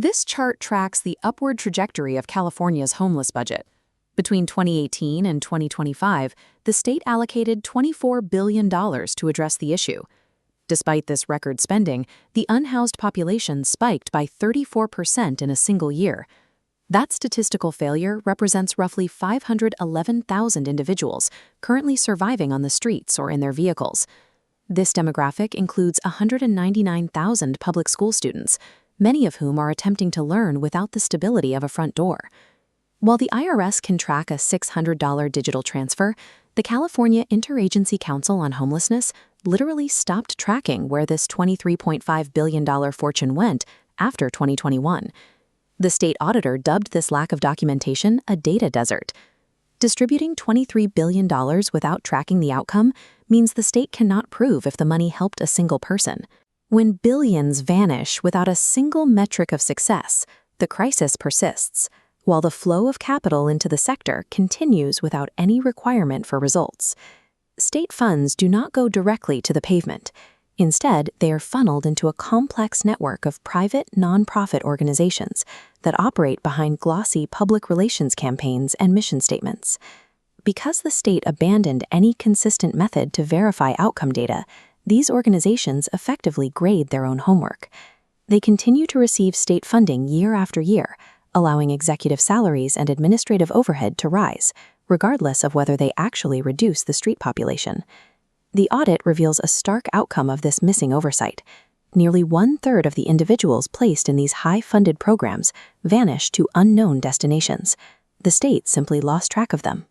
This chart tracks the upward trajectory of California's homeless budget. Between 2018 and 2025, the state allocated $24 billion to address the issue. Despite this record spending, the unhoused population spiked by 34% in a single year. That statistical failure represents roughly 511,000 individuals currently surviving on the streets or in their vehicles. This demographic includes 199,000 public school students, many of whom are attempting to learn without the stability of a front door. While the IRS can track a $600 digital transfer, the California Interagency Council on Homelessness literally stopped tracking where this $23.5 billion fortune went after 2021. The state auditor dubbed this lack of documentation a data desert. Distributing $23 billion without tracking the outcome means the state cannot prove if the money helped a single person. When billions vanish without a single metric of success, the crisis persists, while the flow of capital into the sector continues without any requirement for results. State funds do not go directly to the pavement. Instead, they are funneled into a complex network of private, nonprofit organizations that operate behind glossy public relations campaigns and mission statements. Because the state abandoned any consistent method to verify outcome data, these organizations effectively grade their own homework. They continue to receive state funding year after year, allowing executive salaries and administrative overhead to rise, regardless of whether they actually reduce the street population. The audit reveals a stark outcome of this missing oversight. Nearly 1/3 of the individuals placed in these high-funded programs vanished to unknown destinations. The state simply lost track of them.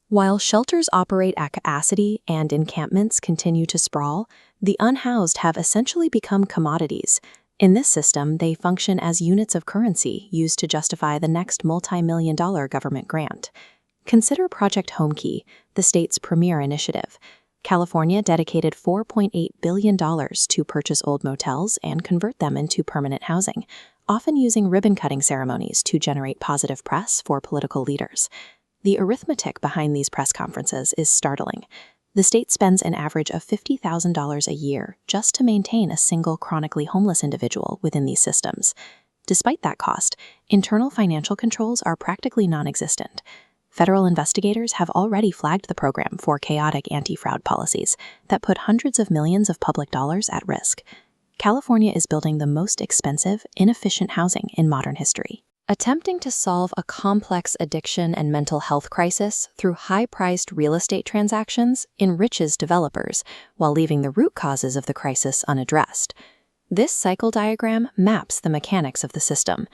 While shelters operate at capacity and encampments continue to sprawl, the unhoused have essentially become commodities. In this system, they function as units of currency used to justify the next multi-million-dollar government grant. Consider Project Homekey, the state's premier initiative. California dedicated $4.8 billion to purchase old motels and convert them into permanent housing, often using ribbon-cutting ceremonies to generate positive press for political leaders. The arithmetic behind these press conferences is startling. The state spends an average of $50,000 a year just to maintain a single chronically homeless individual within these systems. Despite that cost, internal financial controls are practically non-existent. Federal investigators have already flagged the program for chaotic anti-fraud policies that put hundreds of millions of public dollars at risk. California is building the most expensive, inefficient housing in modern history. Attempting to solve a complex addiction and mental health crisis through high-priced real estate transactions enriches developers while leaving the root causes of the crisis unaddressed. This cycle diagram maps the mechanics of the system.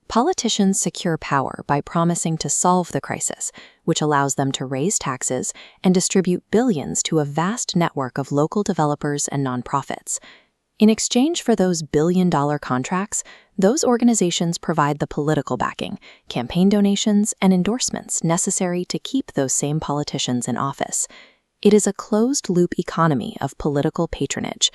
Politicians secure power by promising to solve the crisis, which allows them to raise taxes and distribute billions to a vast network of local developers and nonprofits. In exchange for those billion-dollar contracts, those organizations provide the political backing, campaign donations, and endorsements necessary to keep those same politicians in office. It is a closed-loop economy of political patronage.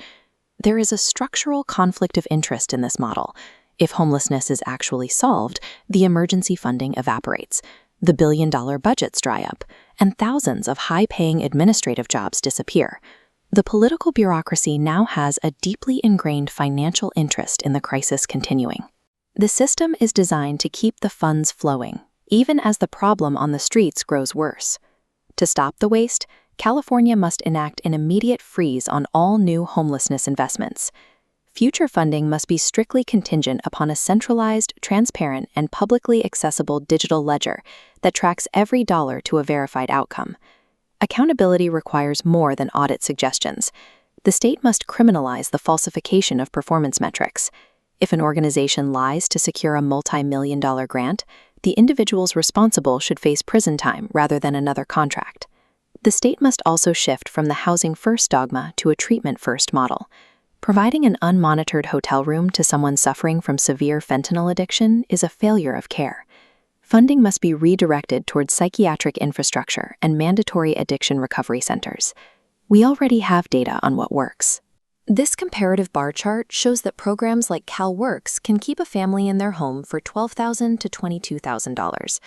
There is a structural conflict of interest in this model. If homelessness is actually solved, the emergency funding evaporates, the billion-dollar budgets dry up, and thousands of high-paying administrative jobs disappear. The political bureaucracy now has a deeply ingrained financial interest in the crisis continuing. The system is designed to keep the funds flowing, even as the problem on the streets grows worse. To stop the waste, California must enact an immediate freeze on all new homelessness investments. Future funding must be strictly contingent upon a centralized, transparent, and publicly accessible digital ledger that tracks every dollar to a verified outcome. Accountability requires more than audit suggestions. The state must criminalize the falsification of performance metrics. If an organization lies to secure a multi-million-dollar grant, the individuals responsible should face prison time rather than another contract. The state must also shift from the housing-first dogma to a treatment-first model. Providing an unmonitored hotel room to someone suffering from severe fentanyl addiction is a failure of care. Funding must be redirected towards psychiatric infrastructure and mandatory addiction recovery centers. We already have data on what works. This comparative bar chart shows that programs like CalWorks can keep a family in their home for $12,000 to $22,000.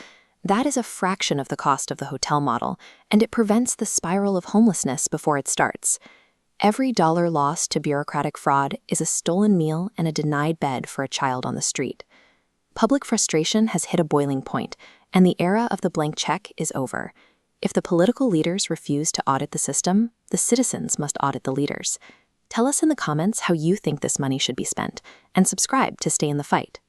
That is a fraction of the cost of the hotel model, and it prevents the spiral of homelessness before it starts. Every dollar lost to bureaucratic fraud is a stolen meal and a denied bed for a child on the street. Public frustration has hit a boiling point, and the era of the blank check is over. If the political leaders refuse to audit the system, the citizens must audit the leaders. Tell us in the comments how you think this money should be spent, and subscribe to stay in the fight.